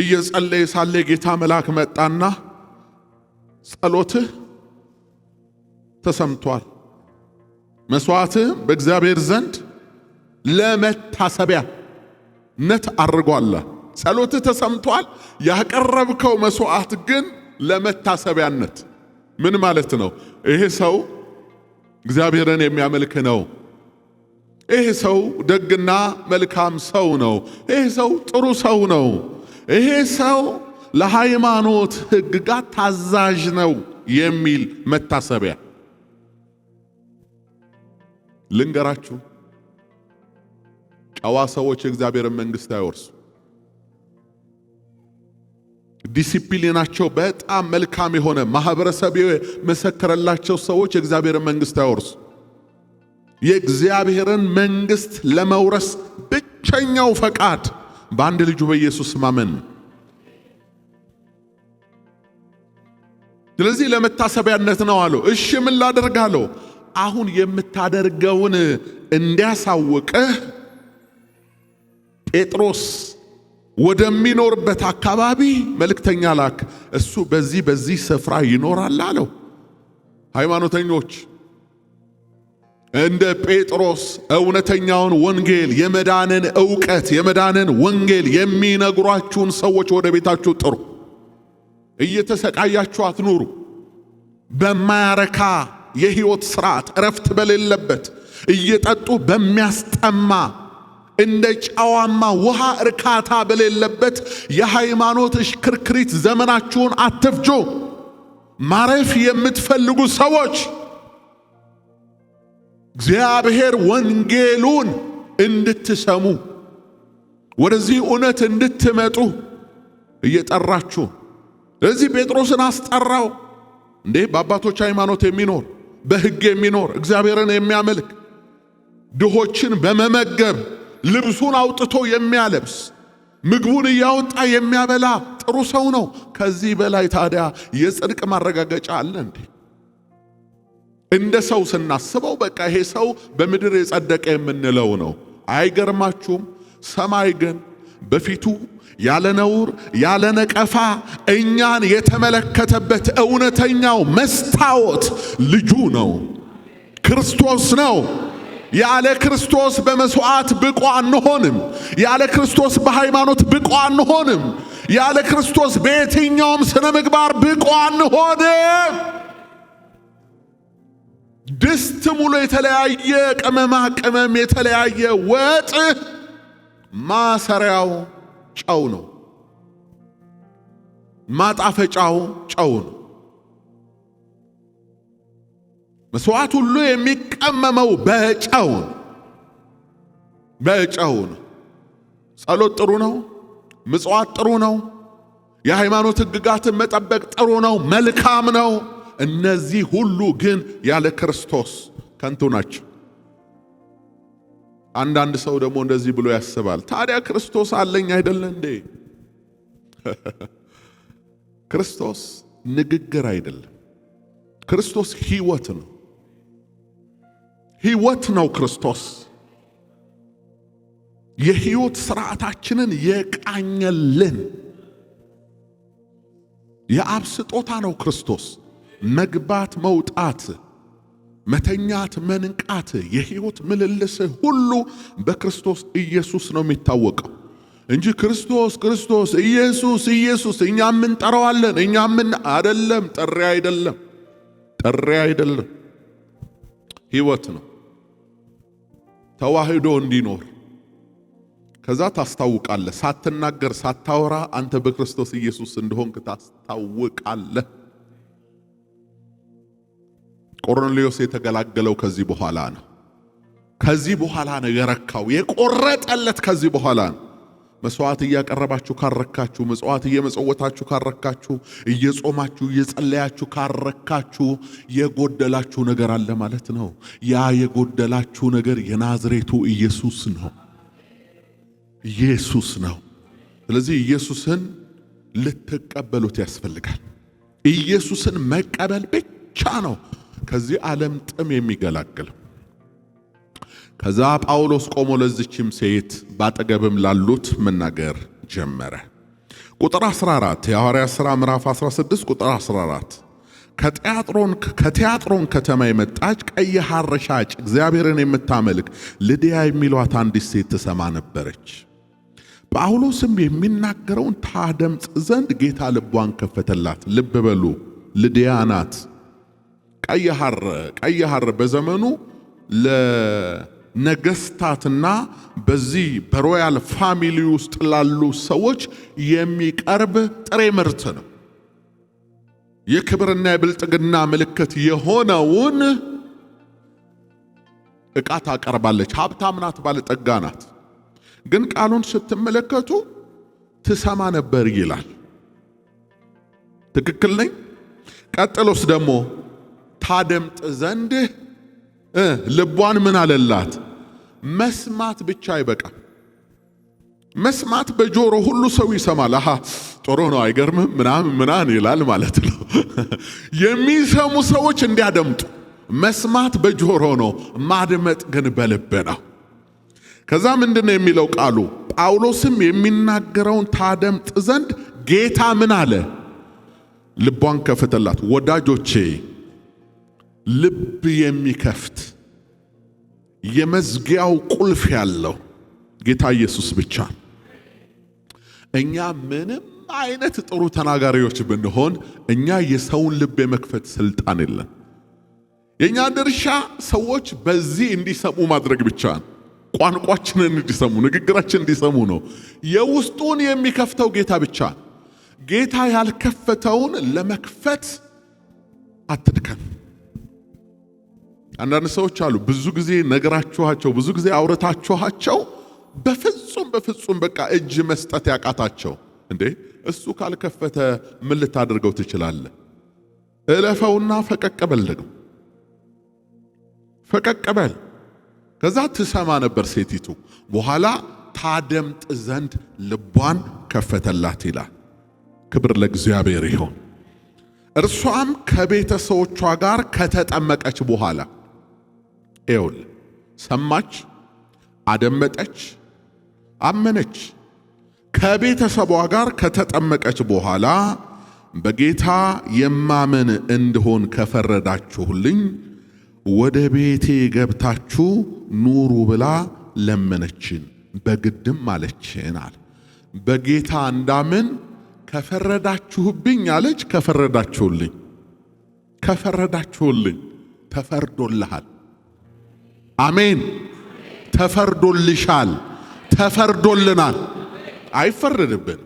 እየጸለየ ሳለ ጌታ መልአክ መጣና ጸሎትህ ተሰምቷል፣ መስዋዕትህ በእግዚአብሔር ዘንድ ለመታሰቢያነት አድርጓል። ጸሎትህ ተሰምቷል፣ ያቀረብከው መስዋዕት ግን ለመታሰቢያነት። ምን ማለት ነው? ይሄ ሰው እግዚአብሔርን የሚያመልክ ነው። ይሄ ሰው ደግና መልካም ሰው ነው። ይሄ ሰው ጥሩ ሰው ነው። ይሄ ሰው ለሃይማኖት ሕግጋት ታዛዥ ነው የሚል መታሰቢያ። ልንገራችሁ፣ ጨዋ ሰዎች የእግዚአብሔርን መንግሥት አይወርሱ። ዲሲፕሊናቸው በጣም መልካም የሆነ ማህበረሰብ የመሰከረላቸው ሰዎች የእግዚአብሔርን መንግሥት አይወርሱ። የእግዚአብሔርን መንግሥት ለመውረስ ብቸኛው ፈቃድ በአንድ ልጁ በኢየሱስ ማመን። ስለዚህ ለመታሰቢያነት ነው አለው። እሺ ምን ላደርጋለሁ? አሁን የምታደርገውን እንዲያሳውቅህ ጴጥሮስ ወደሚኖርበት አካባቢ መልእክተኛ ላክ። እሱ በዚህ ስፍራ ይኖራል አለው። ሃይማኖተኞች እንደ ጴጥሮስ እውነተኛውን ወንጌል፣ የመዳንን ዕውቀት፣ የመዳንን ወንጌል የሚነግሯችሁን ሰዎች ወደ ቤታችሁ ጥሩ። እየተሰቃያችሁ አትኑሩ። በማያረካ የሕይወት ሥርዓት እረፍት በሌለበት እየጠጡ በሚያስጠማ እንደ ጨዋማ ውሃ እርካታ በሌለበት የሃይማኖት እሽክርክሪት ዘመናችሁን አትፍጁ። ማረፍ የምትፈልጉ ሰዎች እግዚአብሔር ወንጌሉን እንድትሰሙ ወደዚህ እውነት እንድትመጡ እየጠራችሁ። ስለዚህ ጴጥሮስን አስጠራው። እንዴ በአባቶች ሃይማኖት የሚኖር በሕግ የሚኖር እግዚአብሔርን የሚያመልክ ድሆችን በመመገብ ልብሱን አውጥቶ የሚያለብስ ምግቡን እያወጣ የሚያበላ ጥሩ ሰው ነው። ከዚህ በላይ ታዲያ የጽድቅ ማረጋገጫ አለ እንዴ? እንደ ሰው ስናስበው በቃ ይሄ ሰው በምድር የጸደቀ የምንለው ነው። አይገርማችሁም? ሰማይ ግን በፊቱ ያለ ነውር ያለ ነቀፋ እኛን የተመለከተበት እውነተኛው መስታወት ልጁ ነው፣ ክርስቶስ ነው። ያለ ክርስቶስ በመስዋዕት ብቁ አንሆንም። ያለ ክርስቶስ በሃይማኖት ብቁ አንሆንም። ያለ ክርስቶስ በየትኛውም ስነ ምግባር ብቁ አንሆንም። ድስት ሙሉ የተለያየ ቅመማ ቅመም የተለያየ ወጥ ማሰሪያው ጨው ነው። ማጣፈጫው ጨው ነው። መስዋዕት ሁሉ የሚቀመመው በጨው ነው። ጸሎት ጥሩ ነው። ምጽዋት ጥሩ ነው። የሃይማኖት ሕግጋትን መጠበቅ ጥሩ ነው፣ መልካም ነው። እነዚህ ሁሉ ግን ያለ ክርስቶስ ከንቱ ናቸው። አንዳንድ ሰው ደግሞ እንደዚህ ብሎ ያስባል፣ ታዲያ ክርስቶስ አለኝ አይደለ እንዴ? ክርስቶስ ንግግር አይደለም። ክርስቶስ ሕይወት ነው። ሕይወት ነው ክርስቶስ። የሕይወት ሥርዓታችንን የቃኘልን የአብ ስጦታ ነው ክርስቶስ። መግባት መውጣት፣ መተኛት መንቃት፣ የሕይወት ምልልስ ሁሉ በክርስቶስ ኢየሱስ ነው የሚታወቀው እንጂ ክርስቶስ ኢየሱስ እኛም እንጠራዋለን አይደለም። ጥሪ አይደለም። ሕይወት ነው። ተዋህዶ እንዲኖር ከዛ ታስታውቃለህ። ሳትናገር ሳታወራ አንተ በክርስቶስ ኢየሱስ እንደሆንክ ታስታውቃለህ። ቆርኔሌዎስ የተገላገለው ከዚህ በኋላ ነው። ከዚህ በኋላ ነው የረካው፣ የቆረጠለት ከዚህ በኋላ ነው። መስዋዕት እያቀረባችሁ ካረካችሁ፣ ምጽዋት እየመጸወታችሁ ካረካችሁ፣ እየጾማችሁ እየጸለያችሁ ካረካችሁ የጎደላችሁ ነገር አለ ማለት ነው። ያ የጎደላችሁ ነገር የናዝሬቱ ኢየሱስ ነው። ስለዚህ ኢየሱስን ልትቀበሉት ያስፈልጋል። ኢየሱስን መቀበል ብቻ ነው ከዚህ ዓለም ጥም የሚገላግል። ከዛ ጳውሎስ ቆሞ ለዚችም ሴት ባጠገብም ላሉት መናገር ጀመረ። ቁጥር 14 የሐዋርያት ሥራ ምዕራፍ 16 ቁጥር 14 ከቲያጥሮን ከተማ የመጣች ቀይ ሐር ሻጭ እግዚአብሔርን የምታመልክ ልድያ የሚሏት አንዲት ሴት ትሰማ ነበረች። ጳውሎስም የሚናገረውን ታደምጥ ዘንድ ጌታ ልቧን ከፈተላት። ልብ በሉ፣ ልድያ ናት። ቀይ ሐር በዘመኑ ለነገስታትና በዚህ በሮያል ፋሚሊ ውስጥ ላሉ ሰዎች የሚቀርብ ጥሬ ምርት ነው። የክብርና የብልጥግና ምልክት የሆነውን ዕቃ ታቀርባለች። ሀብታም ናት፣ ባለጠጋ ናት። ግን ቃሉን ስትመለከቱ ትሰማ ነበር ይላል። ትክክል ነኝ? ቀጥሎስ ደግሞ ታደምጥ ዘንድ ልቧን ምን አለላት? መስማት ብቻ አይበቃም። መስማት በጆሮ ሁሉ ሰው ይሰማል። አሃ ጥሩ ነው አይገርምም ምናምን ይላል ማለት ነው። የሚሰሙ ሰዎች እንዲያደምጡ መስማት በጆሮ ነው፣ ማድመጥ ግን በልብ ነው። ከዛ ምንድነው የሚለው ቃሉ? ጳውሎስም የሚናገረውን ታደምጥ ዘንድ ጌታ ምን አለ? ልቧን ከፈተላት። ወዳጆቼ ልብ የሚከፍት የመዝጊያው ቁልፍ ያለው ጌታ ኢየሱስ ብቻ። እኛ ምንም አይነት ጥሩ ተናጋሪዎች ብንሆን እኛ የሰውን ልብ የመክፈት ስልጣን የለን። የኛ ድርሻ ሰዎች በዚህ እንዲሰሙ ማድረግ ብቻ ነው። ቋንቋችንን እንዲሰሙ፣ ንግግራችን እንዲሰሙ ነው። የውስጡን የሚከፍተው ጌታ ብቻ። ጌታ ያልከፈተውን ለመክፈት አትድከም። አንዳንድ ሰዎች አሉ ብዙ ጊዜ ነግራችኋቸው፣ ብዙ ጊዜ አውርታችኋቸው በፍጹም በቃ እጅ መስጠት ያቃታቸው። እንዴ እሱ ካልከፈተ ምን ልታደርገው ትችላለህ? እለፈውና ፈቀቅ በል። ደግሞ ፈቀቅ በል። ከዛ ትሰማ ነበር ሴቲቱ። በኋላ ታደምጥ ዘንድ ልቧን ከፈተላት ይላል። ክብር ለእግዚአብሔር ይሁን። እርሷም ከቤተሰቦቿ ጋር ከተጠመቀች በኋላ ኤውል ሰማች፣ አደመጠች፣ አመነች። ከቤተሰቧ ጋር ከተጠመቀች በኋላ በጌታ የማመን እንደሆን ከፈረዳችሁልኝ ወደ ቤቴ ገብታችሁ ኑሩ ብላ ለመነችን፣ በግድም አለችን አለ። በጌታ እንዳምን ከፈረዳችሁብኝ አለች። ከፈረዳችሁልኝ ተፈርዶልሃል። አሜን። ተፈርዶልሻል፣ ተፈርዶልናል። አይፈረድብን።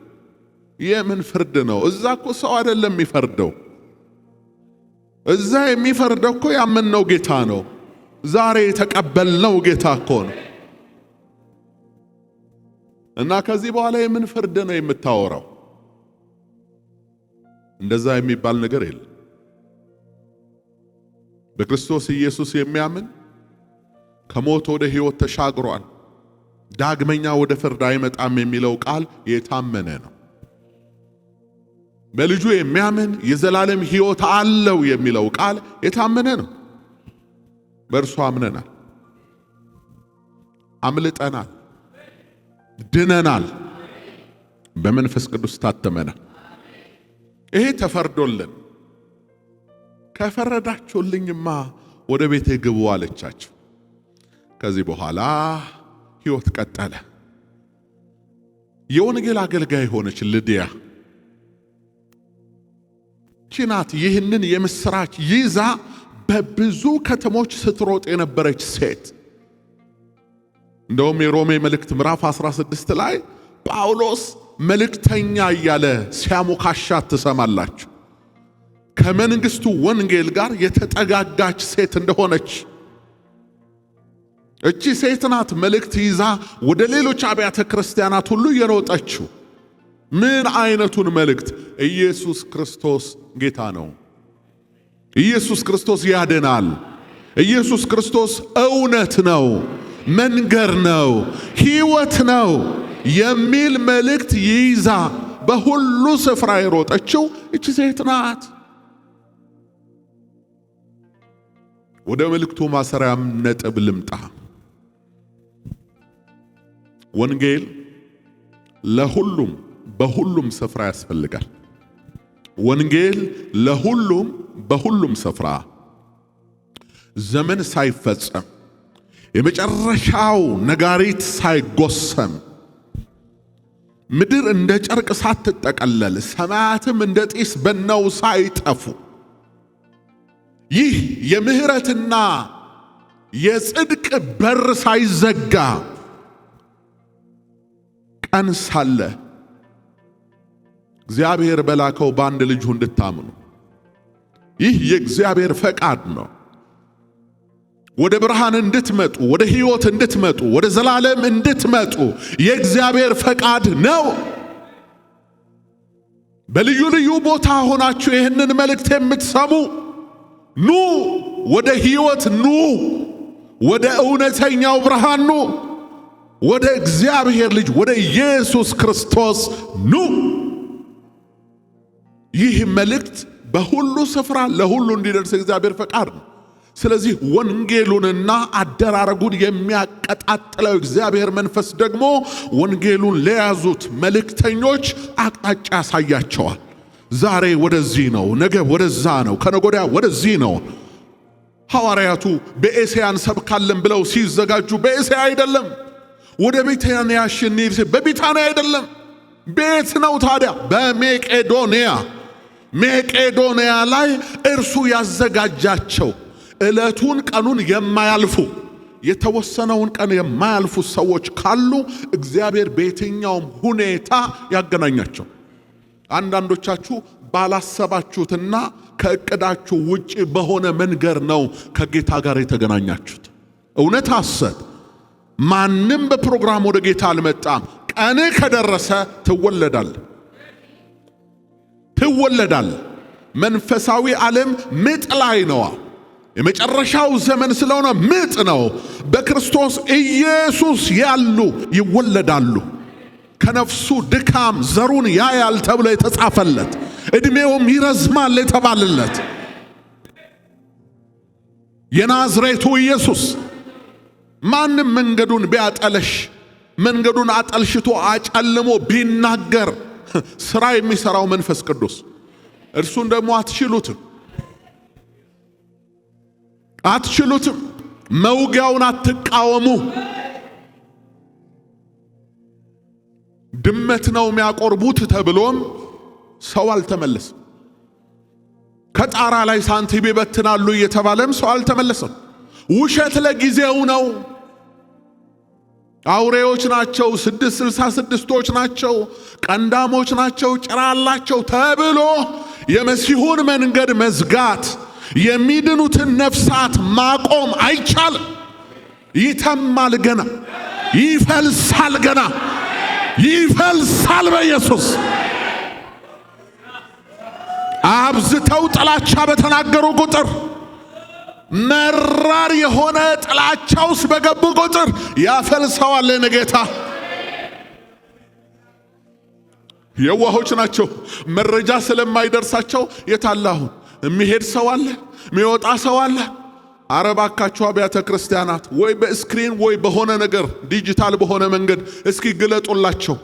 የምን ፍርድ ነው? እዛ እኮ ሰው አይደለም የሚፈርደው። እዛ የሚፈርደው እኮ ያመንነው ጌታ ነው። ዛሬ የተቀበልነው ጌታ እኮ ነው። እና ከዚህ በኋላ የምን ፍርድ ነው የምታወራው? እንደዛ የሚባል ነገር የለም። በክርስቶስ ኢየሱስ የሚያምን ከሞት ወደ ሕይወት ተሻግሯል። ዳግመኛ ወደ ፍርድ አይመጣም የሚለው ቃል የታመነ ነው። በልጁ የሚያምን የዘላለም ሕይወት አለው የሚለው ቃል የታመነ ነው። በእርሱ አምነናል፣ አምልጠናል፣ ድነናል፣ በመንፈስ ቅዱስ ታተመናል። ይሄ ተፈርዶልን። ከፈረዳችሁልኝማ ወደ ቤቴ ግቡ አለቻቸው። ከዚህ በኋላ ሕይወት ቀጠለ። የወንጌል አገልጋይ ሆነች ልድያ ቺናት። ይህንን የምስራች ይዛ በብዙ ከተሞች ስትሮጥ የነበረች ሴት። እንደውም የሮሜ መልእክት ምዕራፍ 16 ላይ ጳውሎስ መልእክተኛ እያለ ሲያሞካሻት ትሰማላችሁ። ከመንግስቱ ወንጌል ጋር የተጠጋጋች ሴት እንደሆነች እቺ ሴት ናት መልእክት ይዛ ወደ ሌሎች አብያተ ክርስቲያናት ሁሉ የሮጠችው። ምን አይነቱን መልእክት? ኢየሱስ ክርስቶስ ጌታ ነው፣ ኢየሱስ ክርስቶስ ያድናል፣ ኢየሱስ ክርስቶስ እውነት ነው፣ መንገድ ነው፣ ሕይወት ነው የሚል መልእክት ይዛ በሁሉ ስፍራ የሮጠችው እቺ ሴት ናት። ወደ መልእክቱ ማሰሪያም ነጥብ ልምጣ። ወንጌል ለሁሉም በሁሉም ስፍራ ያስፈልጋል። ወንጌል ለሁሉም በሁሉም ስፍራ ዘመን ሳይፈጸም የመጨረሻው ነጋሪት ሳይጎሰም ምድር እንደ ጨርቅ ሳትጠቀለል ሰማያትም እንደ ጢስ በነው ሳይጠፉ ይህ የምህረትና የጽድቅ በር ሳይዘጋ ቀን ሳለ እግዚአብሔር በላከው በአንድ ልጁ እንድታምኑ ይህ የእግዚአብሔር ፈቃድ ነው። ወደ ብርሃን እንድትመጡ፣ ወደ ሕይወት እንድትመጡ፣ ወደ ዘላለም እንድትመጡ የእግዚአብሔር ፈቃድ ነው። በልዩ ልዩ ቦታ ሆናችሁ ይህንን መልእክት የምትሰሙ ኑ፣ ወደ ሕይወት ኑ፣ ወደ እውነተኛው ብርሃን ኑ፣ ወደ እግዚአብሔር ልጅ ወደ ኢየሱስ ክርስቶስ ኑ። ይህ መልእክት በሁሉ ስፍራ ለሁሉ እንዲደርስ እግዚአብሔር ፈቃድ ነው። ስለዚህ ወንጌሉንና አደራረጉን የሚያቀጣጥለው እግዚአብሔር መንፈስ ደግሞ ወንጌሉን ለያዙት መልእክተኞች አቅጣጫ ያሳያቸዋል። ዛሬ ወደዚህ ነው፣ ነገ ወደዛ ነው፣ ከነጎዳ ወደዚህ ነው። ሐዋርያቱ በኤስያን ሰብካለን ብለው ሲዘጋጁ በኤስያ አይደለም፣ ወደ ቢታንያ ሽኒር በቢታንያ አይደለም፣ ቤት ነው። ታዲያ በመቄዶንያ መቄዶንያ ላይ እርሱ ያዘጋጃቸው ዕለቱን ቀኑን የማያልፉ የተወሰነውን ቀን የማያልፉ ሰዎች ካሉ እግዚአብሔር በየትኛውም ሁኔታ ያገናኛቸው። አንዳንዶቻችሁ ባላሰባችሁትና ከእቅዳችሁ ውጪ በሆነ መንገድ ነው ከጌታ ጋር የተገናኛችሁት። እውነት ሐሰት? ማንም በፕሮግራም ወደ ጌታ አልመጣም። ቀን ከደረሰ ትወለዳል። መንፈሳዊ ዓለም ምጥ ላይ ነው። የመጨረሻው ዘመን ስለሆነ ምጥ ነው። በክርስቶስ ኢየሱስ ያሉ ይወለዳሉ። ከነፍሱ ድካም ዘሩን ያያል ተብሎ የተጻፈለት ዕድሜውም ይረዝማል የተባለለት የናዝሬቱ ኢየሱስ ማንም መንገዱን ቢያጠለሽ መንገዱን አጠልሽቶ አጨልሞ ቢናገር ሥራ የሚሠራው መንፈስ ቅዱስ እርሱን ደግሞ አትችሉትም። አትችሉትም። መውጊያውን አትቃወሙ። ድመት ነው የሚያቆርቡት ተብሎም ሰው አልተመለሰም። ከጣራ ላይ ሳንቲም ይበትናሉ እየተባለም ሰው አልተመለሰም። ውሸት ለጊዜው ነው። አውሬዎች ናቸው፣ 666ቶች ናቸው፣ ቀንዳሞች ናቸው፣ ጭራ አላቸው ተብሎ የመሲሁን መንገድ መዝጋት፣ የሚድኑትን ነፍሳት ማቆም አይቻልም። ይተማል ገና፣ ይፈልሳል ገና፣ ይፈልሳል በኢየሱስ። አብዝተው ጥላቻ በተናገሩ ቁጥር፣ መራር የሆነ ጥላቻውስ በገቡ ቁጥር ያፈልሰዋል ጌታ። የዋሆች ናቸው። መረጃ ስለማይደርሳቸው የታላሁ የሚሄድ ሰው አለ፣ የሚወጣ ሰው አለ። አረባካችሁ አብያተ ክርስቲያናት ወይ በስክሪን ወይ በሆነ ነገር ዲጂታል በሆነ መንገድ እስኪ ግለጡላቸው።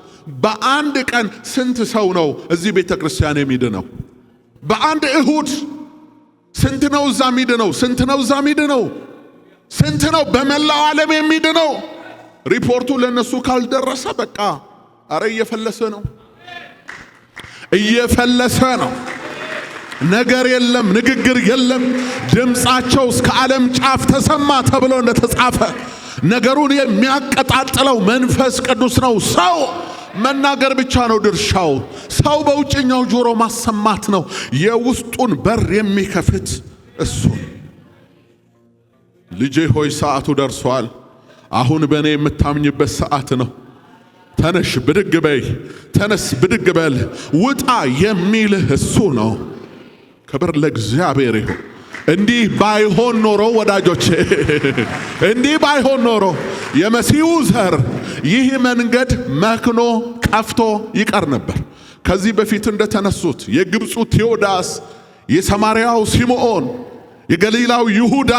በአንድ ቀን ስንት ሰው ነው እዚህ ቤተ ክርስቲያን የሚድነው? በአንድ እሁድ ስንት ነው እዛ የሚድነው? ስንት ነው እዛ የሚድነው? ስንት ነው በመላው ዓለም የሚድነው? ሪፖርቱ ለነሱ ካልደረሰ በቃ አረ እየፈለሰ ነው፣ እየፈለሰ ነው። ነገር የለም፣ ንግግር የለም። ድምፃቸው እስከ ዓለም ጫፍ ተሰማ ተብሎ እንደተጻፈ ነገሩን የሚያቀጣጥለው መንፈስ ቅዱስ ነው። ሰው መናገር ብቻ ነው ድርሻው። ሰው በውጭኛው ጆሮ ማሰማት ነው። የውስጡን በር የሚከፍት እሱ። ልጄ ሆይ ሰዓቱ ደርሷል። አሁን በእኔ የምታምኝበት ሰዓት ነው። ተነሽ ብድግ በይ፣ ተነስ ብድግ በል፣ ውጣ የሚልህ እሱ ነው። ክብር ለእግዚአብሔር ይሁን። እንዲህ ባይሆን ኖሮ ወዳጆቼ፣ እንዲህ ባይሆን ኖሮ የመሲሁ ዘር ይህ መንገድ መክኖ ቀፍቶ ይቀር ነበር። ከዚህ በፊት እንደተነሱት የግብፁ ቴዎዳስ፣ የሰማርያው ሲምዖን፣ የገሊላው ይሁዳ፣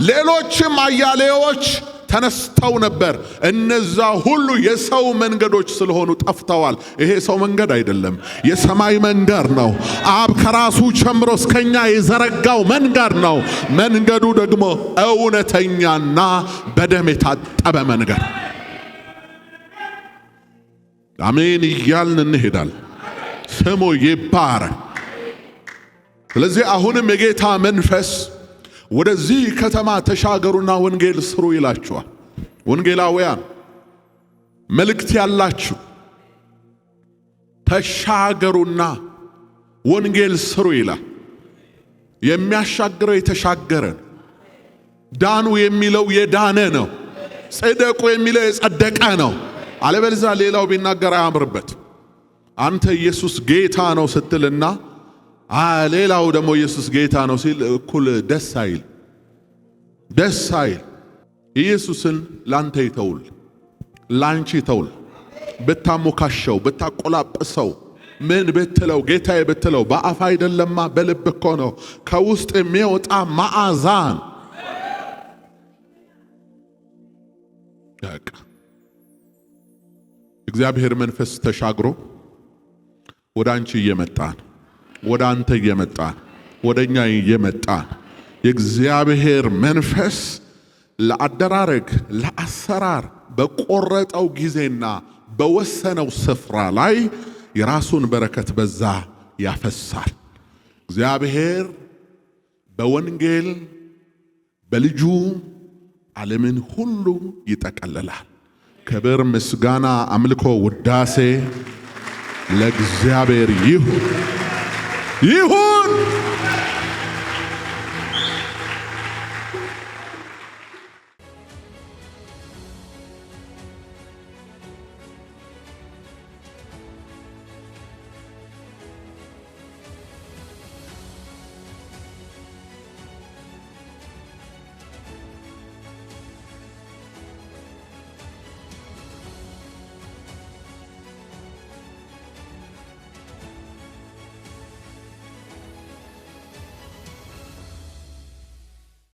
ሌሎችም አያሌዎች ተነስተው ነበር። እነዛ ሁሉ የሰው መንገዶች ስለሆኑ ጠፍተዋል። ይሄ ሰው መንገድ አይደለም፣ የሰማይ መንገድ ነው። አብ ከራሱ ጀምሮ እስከኛ የዘረጋው መንገድ ነው። መንገዱ ደግሞ እውነተኛና በደም የታጠበ መንገድ። አሜን እያልን እንሄዳል። ስሙ ይባረክ። ስለዚህ አሁንም የጌታ መንፈስ ወደዚህ ከተማ ተሻገሩና ወንጌል ስሩ ይላችኋል። ወንጌላውያን መልእክት ያላችሁ ተሻገሩና ወንጌል ስሩ ይላል። የሚያሻግረው የተሻገረ፣ ዳኑ የሚለው የዳነ ነው። ጽደቁ የሚለው የጸደቀ ነው። አለበለዚያ ሌላው ቢናገር አያምርበት። አንተ ኢየሱስ ጌታ ነው ስትልና ሌላው ደግሞ ኢየሱስ ጌታ ነው ሲል እኩል ደስ አይል። ኢየሱስን ላንተ ይተውል፣ ላንቺ ይተውል። ብታሞካሸው፣ ብታቆላጵሰው፣ ምን ብትለው፣ ጌታዬ ብትለው በአፍ አይደለማ በልብ እኮ ነው። ከውስጥ የሚወጣ መዓዛን እግዚአብሔር መንፈስ ተሻግሮ ወደ አንቺ እየመጣን፣ ወደ አንተ እየመጣን፣ ወደኛ እየመጣን የእግዚአብሔር መንፈስ ለአደራረግ ለአሰራር በቆረጠው ጊዜና በወሰነው ስፍራ ላይ የራሱን በረከት በዛ ያፈሳል። እግዚአብሔር በወንጌል በልጁ ዓለምን ሁሉ ይጠቀልላል። ክብር፣ ምስጋና፣ አምልኮ፣ ውዳሴ ለእግዚአብሔር ይሁን።